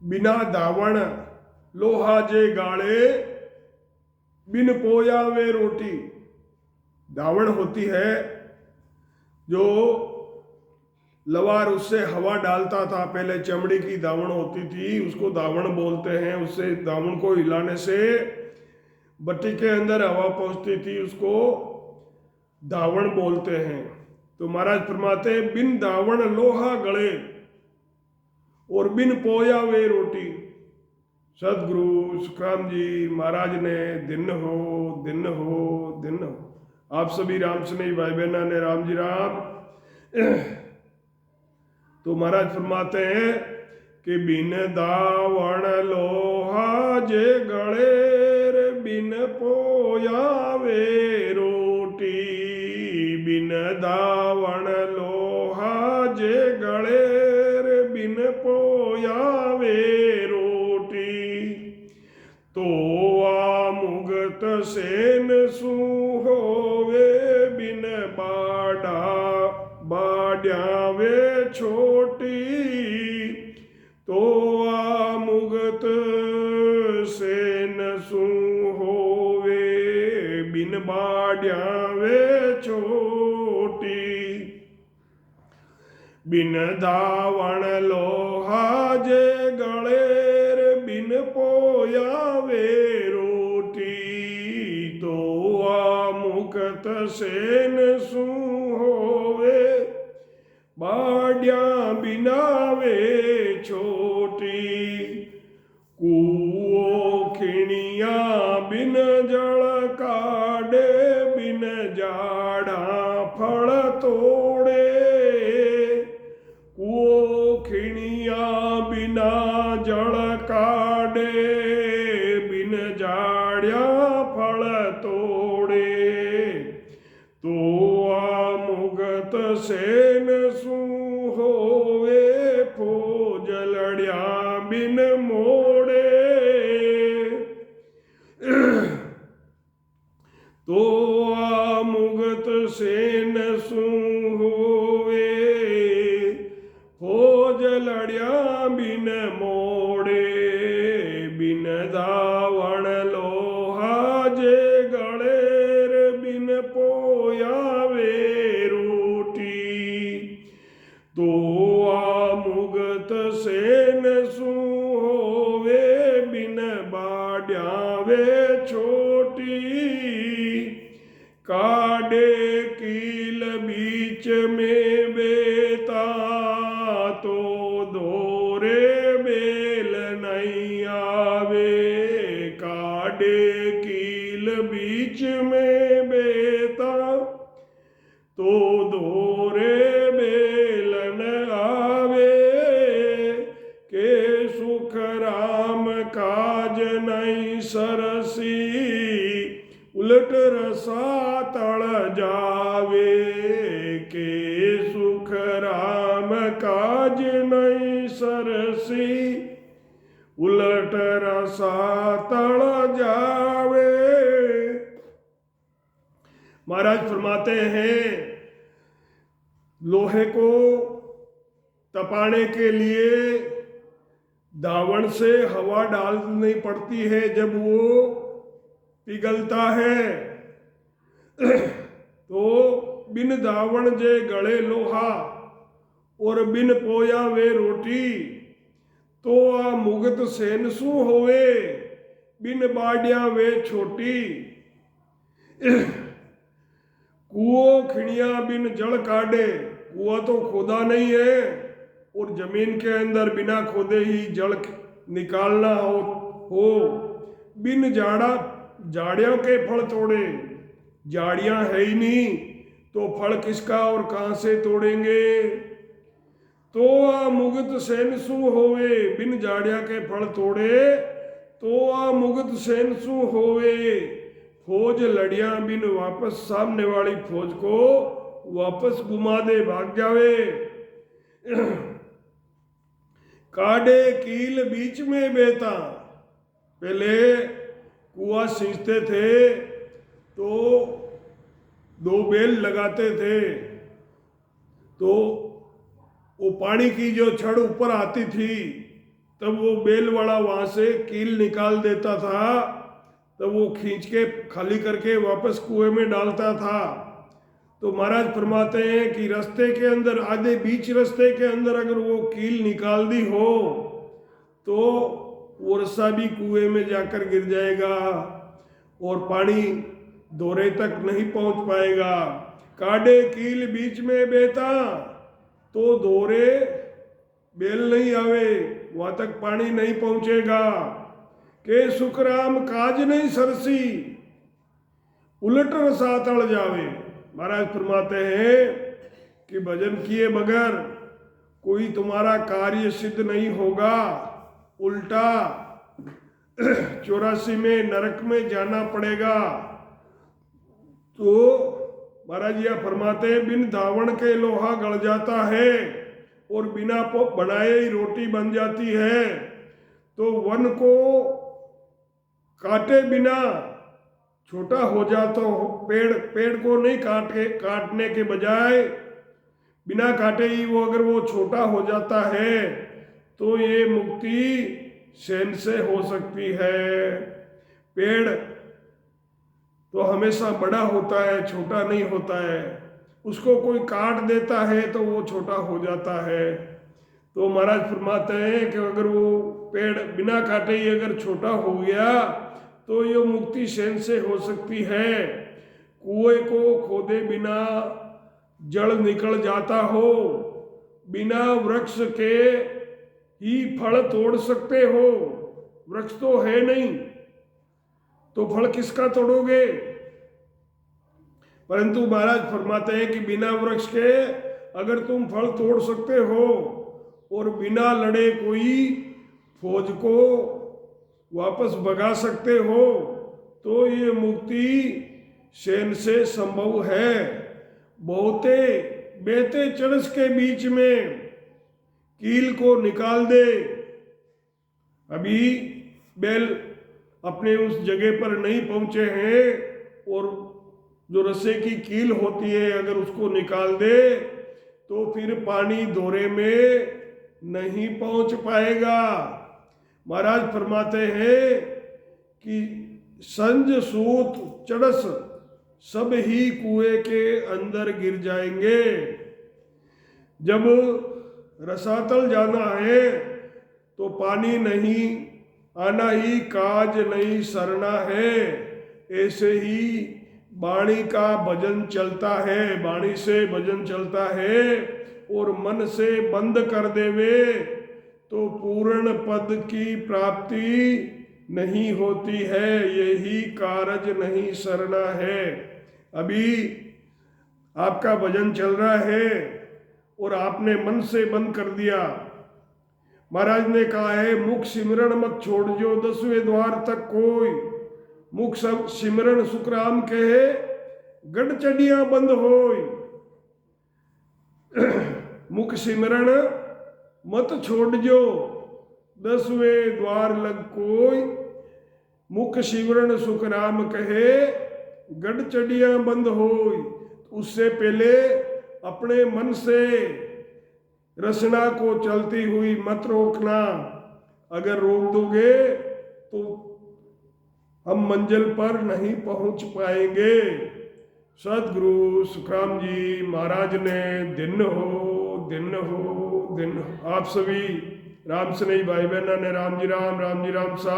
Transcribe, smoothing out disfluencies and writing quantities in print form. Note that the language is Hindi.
बिना दावण लोहा जे गाड़े, बिन पोया वे रोटी। दावण होती है जो लवार उससे हवा डालता था, पहले चमड़ी की दावण होती थी, उसको दावण बोलते हैं। उससे दावण को हिलाने से भट्टी के अंदर हवा पहुंचती थी, उसको दावण बोलते हैं। तो महाराज फरमाते बिन दावण लोहा गले और बिन पोया वे रोटी। सदगुरु सुखराम जी महाराज ने दिन हो दिन हो दिन हो। आप सभी राम स्नेही भाई बहना ने राम जी राम। तो महाराज फरमाते हैं कि बिन दावण लोहा जे गले रे, बिन पोया वे रोटी। बिन दावण लोहा जे गले रे, बिन पोया वे रोटी। तो आ मुगत सेन सू होवे, बिन बाड़ा बाड्या वे छोटी। तो आ मुगत सेन सू होवे, बिन बाड्या वे छोटी। बिन दावण लोहा जे गले रे, बिन पोया वे रोटी। तो आ मुकत सेन सू होवे, बाड्या बिना वे छोटी। कुओ खिणिया बिन जल काढ़े, बिन जाड़ा फल तोड़े। कुओ खिणिया बिना जल काढ़े, बिन जाड़िया फल तोड़े। तो आ मुगत सेन सू होवे, फौज लड़िया बिन मोड़े। तो आ मुगत सेन सू होवे, फौज लड़िया बिन मोड़े। बिन दावण लोहा जे गले रे, बिन पोया वे रोटी। तो आ मुगत सेन सू होवे, बिन बाड्या वे छोटी। काढ़े कील बीच में बेता, तो दोरे बेल नहीं आवे। काढ़े कील बीच में बेता, तो दोरे बेल न आवे। के सुख राम काज नहीं सरसी, उलट रसा तड़ जावे। के सुख राम काज नहीं सरसी, उलट रसा तड़ जावे। महाराज फरमाते हैं लोहे को तपाने के लिए दावण से हवा डालनी पड़ती है, जब वो पिघलता है। तो बिन दावण जे गले लोहा और बिन पोया वे रोटी। तो आ मुगत सेन सू होवे, बिन बाड्या वे छोटी। कुओ खिणिया बिन जल काढ़े, कुआ तो खोदा नहीं है और जमीन के अंदर बिना खोदे ही जल निकालना हो। बिन जाड़ियों के फल तोड़े, जाड़ियां है ही नहीं तो फल किसका और कहां से तोड़ेंगे। तो आ मुगत सेन सू होवे, बिन जाड़िया के फल तोड़े। तो आ मुगत सेन सू होवे, फौज लड़िया बिन वापस सामने वाली फौज को वापस घुमा दे, भाग जावे। काढ़े कील बीच में बेता, पहले कुआं सींचते थे तो दो बेल लगाते थे, तो वो पानी की जो छड़ ऊपर आती थी तब वो बेल वाला वहां से कील निकाल देता था, तब वो खींच के खाली करके वापस कुएं में डालता था। तो महाराज फरमाते हैं कि रास्ते के अंदर, आधे बीच रास्ते के अंदर अगर वो कील निकाल दी हो तो वो रस्सा भी कुएं में जाकर गिर जाएगा और पानी दोरे तक नहीं पहुंच पाएगा। काढ़े कील बीच में बेता तो दोरे बेल नहीं आवे, वहां तक पानी नहीं पहुंचेगा। के सुखराम काज नहीं सरसी, उलट रसा तड़ जावे। महाराज फरमाते हैं कि भजन किए बगैर कोई तुम्हारा कार्य सिद्ध नहीं होगा, उल्टा 84 में नरक में जाना पड़ेगा। तो महाराज यह फरमाते हैं, बिन धावण के लोहा गल जाता है और बिना बनाए ही रोटी बन जाती है। तो वन को काटे बिना छोटा हो जाता हो, पेड़ को नहीं काटने के बजाय बिना काटे ही वो अगर वो छोटा हो जाता है तो ये मुक्ति सैन से हो सकती है। पेड़ तो हमेशा बड़ा होता है, छोटा नहीं होता है। उसको कोई काट देता है तो वो छोटा हो जाता है। तो महाराज फरमाते हैं कि अगर वो पेड़ बिना काटे ही अगर छोटा हो गया तो ये मुक्ति सैन से हो सकती है। कुएं को खोदे बिना जल निकल जाता हो, बिना वृक्ष के ही फल तोड़ सकते हो। वृक्ष तो है नहीं तो फल किसका तोड़ोगे। परंतु महाराज फरमाते हैं कि बिना वृक्ष के अगर तुम फल तोड़ सकते हो और बिना लड़े कोई फौज को वापस भगा सकते हो तो ये मुक्ति सैन से संभव है। बहुते बेते चरस के बीच में कील को निकाल दे। अभी बैल अपने उस जगह पर नहीं पहुंचे हैं और जो रस्से की कील होती है अगर उसको निकाल दे तो फिर पानी दोरे में नहीं पहुंच पाएगा। महाराज फरमाते हैं कि संज सूत चड़स सब ही कुएं के अंदर गिर जाएंगे। जब रसातल जाना है तो पानी नहीं आना ही काज नहीं सरना है। ऐसे ही वाणी का भजन चलता है, वाणी से भजन चलता है और मन से बंद कर देवे तो पूर्ण पद की प्राप्ति नहीं होती है। यही कारज नहीं सरना है। अभी आपका भजन चल रहा है और आपने मन से बंद कर दिया। महाराज ने कहा है मुख सिमरण मत छोड़ जो 10वें द्वार तक कोई। मुख सब सिमरण सुखराम कहे गढ़ चढ़िया बंद होय। मुख सिमरण मत छोड़ जो 10वें द्वार लग कोई। मुख सिमरण सुखराम कहे गढ़ चढ़िया बंद होय। उससे पहले अपने मन से रचना को चलती हुई मत रोकना। अगर रोक दोगे तो हम मंजिल पर नहीं पहुंच पाएंगे। सदगुरु सुखराम जी महाराज ने दिन हो दिन हो दिन हो। आप सभी राम स्नेही भाई बहना ने राम जी राम सा।